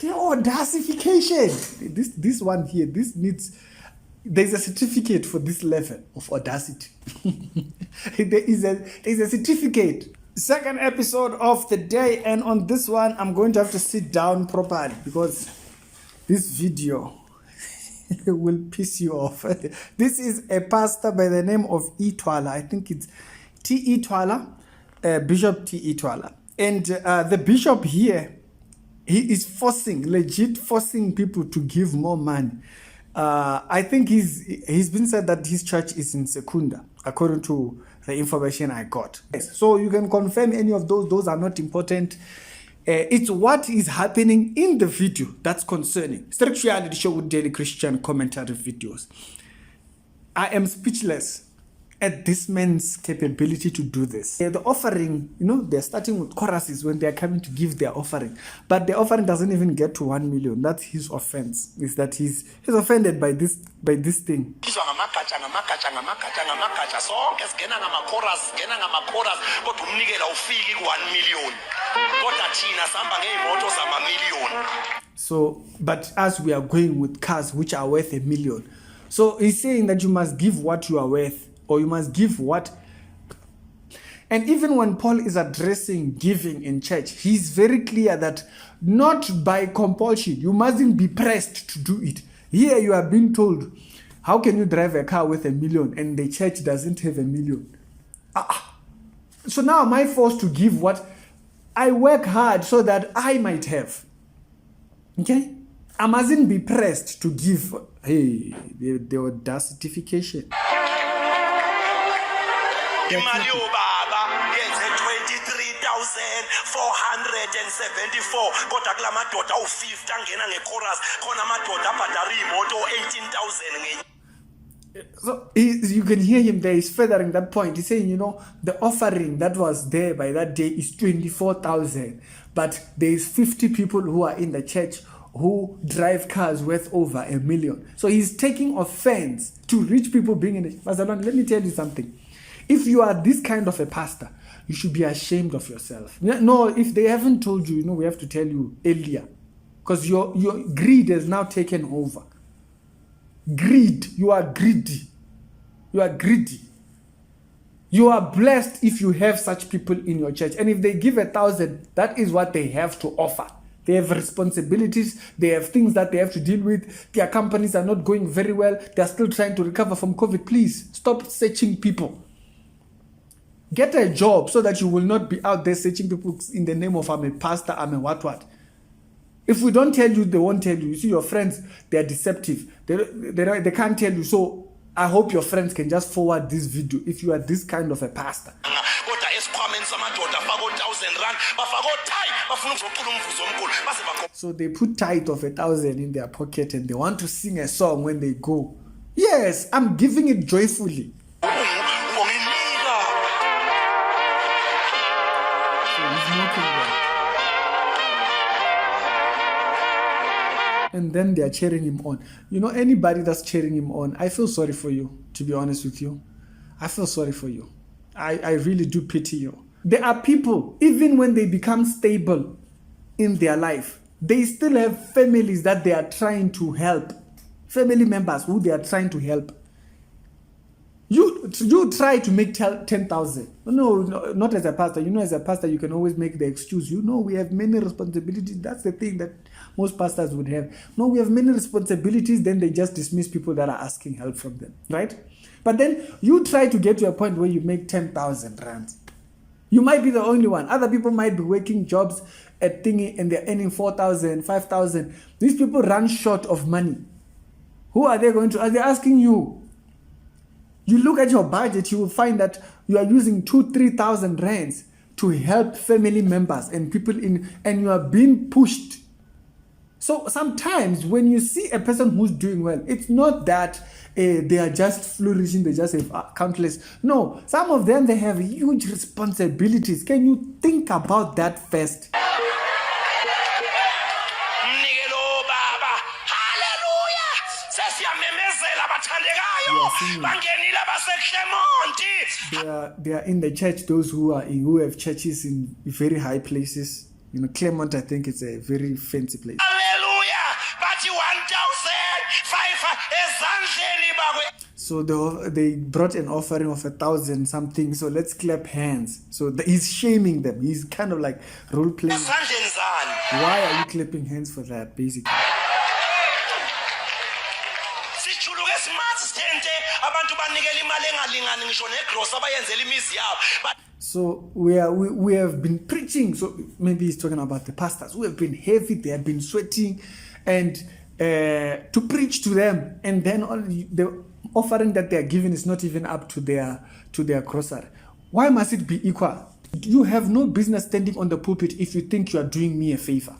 The audacification. This one here, this needs, there's a certificate for this level of audacity. There's a certificate. Second episode of the day, and on this one, I'm going to have to sit down properly because this video will piss you off. This is a pastor by the name of Itwala. I think it's T. Itwala, Bishop T. Itwala. And the bishop here, he is legit forcing people to give more money. I think he's been said that his church is in Secunda, according to the information I got. Yes. So you can confirm any of those are not important. It's what is happening in the video that's concerning. Strict Reality Show with Daily Christian Commentary videos. I am speechless at this man's capability to do this. The offering, they're starting with choruses when they're coming to give their offering. But the offering doesn't even get to 1 million. That's his offense. Is that he's offended by this thing. So, but as we are going with cars which are worth 1 million. So he's saying that you must give what you are worth, or you must give what. And even when Paul is addressing giving in church, he's very clear that not by compulsion, you mustn't be pressed to do it. Here you are being told, how can you drive a car with 1 million and the church doesn't have 1 million? So now am I forced to give what I work hard so that I might have? Okay? I mustn't be pressed to give. Hey, the audacification. Imali obaba yenze 23,474 kodwa kula madoda u50 angena ngechorus khona amadoda abhadala imoto 18,000 So you can hear him there. He's furthering that point. He's saying, the offering that was there by that day is 24,000, but there is 50 people who are in the church who drive cars worth over 1 million. So he's taking offense to rich people being in it. Pastor Lon, let me tell you something. If you are this kind of a pastor, you should be ashamed of yourself. No, if they haven't told you, we have to tell you earlier. Because your greed has now taken over. Greed. You are greedy. You are greedy. You are blessed if you have such people in your church. And if they give 1,000, that is what they have to offer. They have responsibilities. They have things that they have to deal with. Their companies are not going very well. They are still trying to recover from COVID. Please, stop searching people. Get a job so that you will not be out there searching people in the name of I'm a pastor, I'm a what. If we don't tell you, they won't tell you. You see, your friends, they are deceptive. They can't tell you. So I hope your friends can just forward this video if you are this kind of a pastor. So they put tithe of 1,000 in their pocket and they want to sing a song when they go. Yes, I'm giving it joyfully. And then they are cheering him on. Anybody that's cheering him on, I feel sorry for you, to be honest with you. I feel sorry for you. I really do pity you. There are people, even when they become stable in their life, they still have families that they are trying to help. Family members who they are trying to help. You try to make 10,000. No, not as a pastor. As a pastor, you can always make the excuse. We have many responsibilities. That's the thing that most pastors would have. No, we have many responsibilities. Then they just dismiss people that are asking help from them, right? But then you try to get to a point where you make 10,000 rands. You might be the only one. Other people might be working jobs at thingy and they're earning 4,000, 5,000. These people run short of money. Who are they going to? Are they asking you? You look at your budget, you will find that you are using 2,000-3,000 rands to help family members and people and you are being pushed. So sometimes when you see a person who's doing well, it's not that they are just flourishing, they just have countless. No, some of them, they have huge responsibilities. Can you think about that first? They are in the church, those who have churches in very high places. Claremont, I think it's a very fancy place. Hallelujah. So they brought an offering of 1,000 something. So let's clap hands. So he's shaming them. He's kind of like role playing. Why are you clapping hands for that, basically? So we have been preaching. So maybe he's talking about the pastors who have been heavy. They have been sweating, and to preach to them, and then the offering that they are giving is not even up to their grocery. Why must it be equal? You have no business standing on the pulpit if you think you are doing me a favor.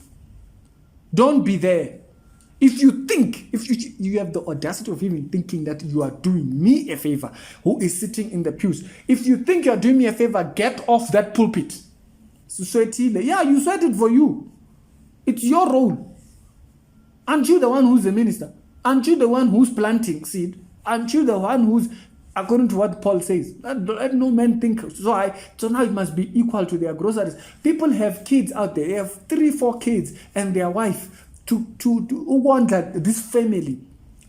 Don't be there. If you have the audacity of even thinking that you are doing me a favor, who is sitting in the pews, if you think you are doing me a favor, get off that pulpit. Yeah, you sweated for you. It's your role. Aren't you the one who's the minister? Aren't you the one who's planting seed? Aren't you the one who's, according to what Paul says, let no man think. So now it must be equal to their groceries. People have kids out there. They have 3-4 kids and their wife. To want that this family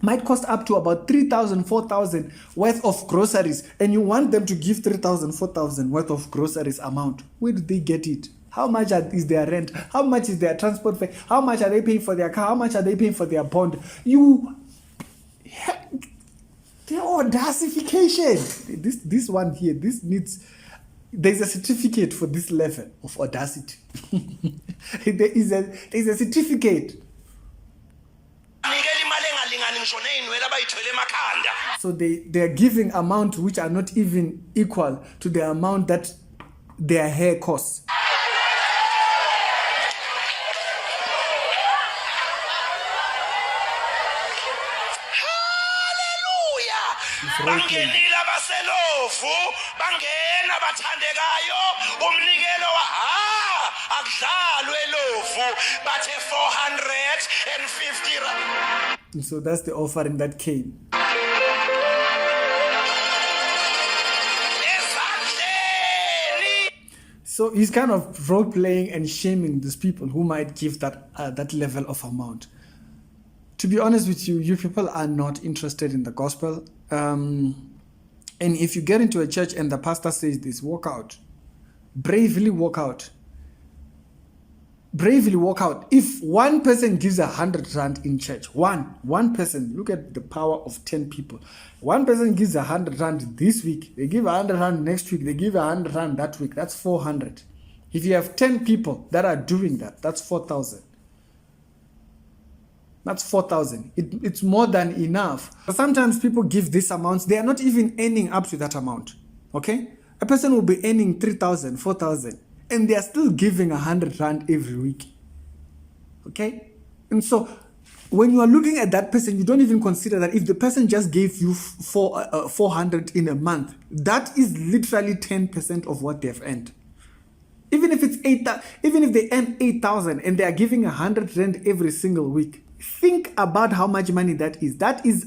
might cost up to about 3,000, 4,000 worth of groceries, and you want them to give 3,000, 4,000 worth of groceries amount. Where do they get it? How much is their rent? How much is their transport fare? How much are they paying for their car? How much are they paying for their bond? The audacification. This one here, this needs. There's a certificate for this level of audacity. There's a certificate. So they are giving amount which are not even equal to the amount that their hair costs. Bangenile abaselovu bangena bathandekayo umnikelo akudlalwe elovu bathe 450 rand. So that's the offering that came. So he's kind of role playing and shaming these people who might give that level of amount. To be honest with you, you people are not interested in the gospel. And if you get into a church and the pastor says this, walk out. Bravely walk out. Bravely walk out. If one person gives 100 rand in church, one person, look at the power of 10 people. One person gives 100 rand this week, they give 100 rand next week, they give 100 rand that week, that's 400. If you have 10 people that are doing that, that's 4,000. That's 4,000. It's more than enough. Sometimes people give these amounts. They are not even earning up to that amount. Okay? A person will be earning 3,000, 4,000. And they are still giving 100 rand every week. Okay? And so, when you are looking at that person, you don't even consider that if the person just gave you 400 in a month, that is literally 10% of what they've earned. Even if it's 8,000, even if they earn 8,000 and they are giving 100 rand every single week, think about how much money that is. That is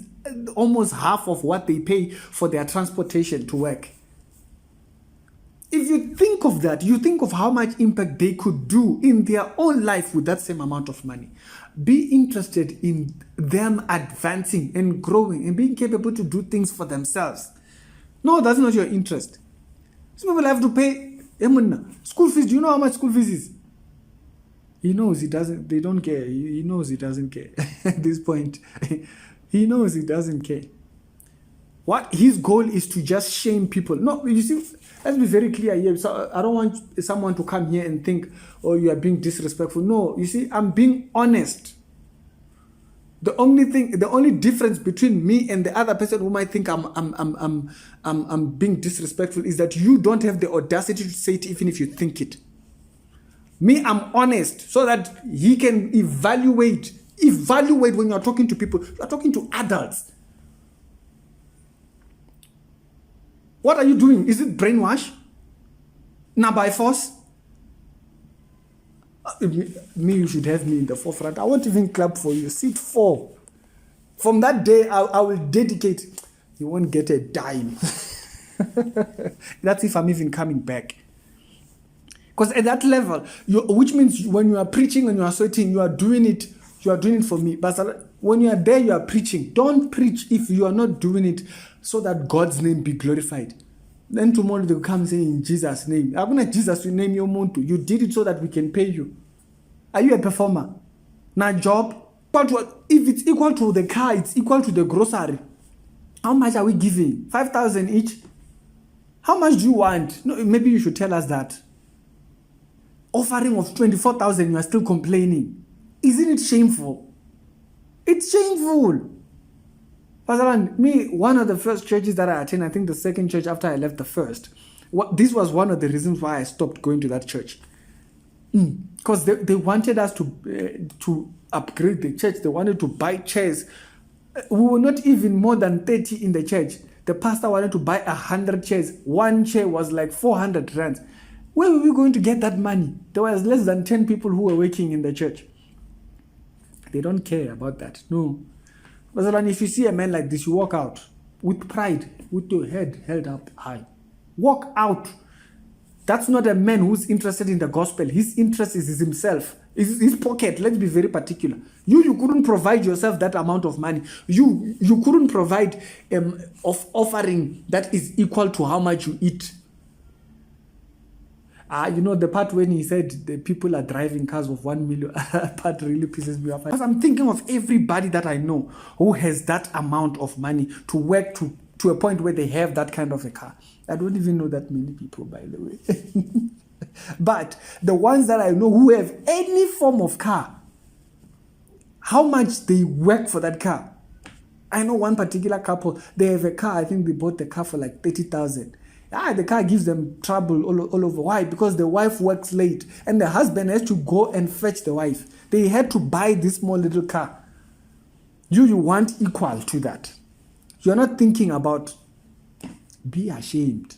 almost half of what they pay for their transportation to work. If you think of that, you think of how much impact they could do in their own life with that same amount of money. Be interested in them advancing and growing and being capable to do things for themselves. No, that's not your interest. Some people have to pay school fees. Do you know how much school fees is? He knows he doesn't, they don't care. He knows he doesn't care at this point. He knows he doesn't care. What his goal is to just shame people. No, you see, let's be very clear here. So I don't want someone to come here and think, oh, you are being disrespectful. No, you see, I'm being honest. The only difference between me and the other person who might think I'm being disrespectful is that you don't have the audacity to say it even if you think it. Me, I'm honest so that he can evaluate when you're talking to people. You're talking to adults. What are you doing? Is it brainwash? Now by force? Me, you should have me in the forefront. I won't even clap for you. Seat 4. From that day, I will dedicate. You won't get a dime. That's if I'm even coming back. Because at that level, which means when you are preaching and you are sweating, you are doing it You are doing it for me. But when you are there, you are preaching. Don't preach if you are not doing it so that God's name be glorified. Then tomorrow they will come saying in Jesus' name. I'm going to Jesus, you name your muntu. You did it so that we can pay you. Are you a performer? Now job? But what, if it's equal to the car, it's equal to the grocery. How much are we giving? 5,000 each? How much do you want? No, maybe you should tell us that. Offering of 24,000, you are still complaining. Isn't it shameful? It's shameful. Pastor, me, one of the first churches that I attended, I think the second church after I left the first, this was one of the reasons why I stopped going to that church. Because they wanted us to upgrade the church. They wanted to buy chairs. We were not even more than 30 in the church. The pastor wanted to buy 100 chairs. One chair was like 400 rands. Where were we going to get that money? There was less than 10 people who were working in the church. They don't care about that. No. But if you see a man like this, you walk out with pride, with your head held up high. Walk out. That's not a man who's interested in the gospel. His interest is himself. His pocket. Let's be very particular. You couldn't provide yourself that amount of money. You couldn't provide of offering that is equal to how much you eat. The part when he said the people are driving cars of 1 million, part really pisses me off. Because I'm thinking of everybody that I know who has that amount of money to work to a point where they have that kind of a car. I don't even know that many people, by the way. But the ones that I know who have any form of car, how much they work for that car. I know one particular couple, they have a car, I think they bought the car for like 30,000. The car gives them trouble all over. Why? Because the wife works late and the husband has to go and fetch the wife. They had to buy this small little car. You want equal to that. You're not thinking about, be ashamed.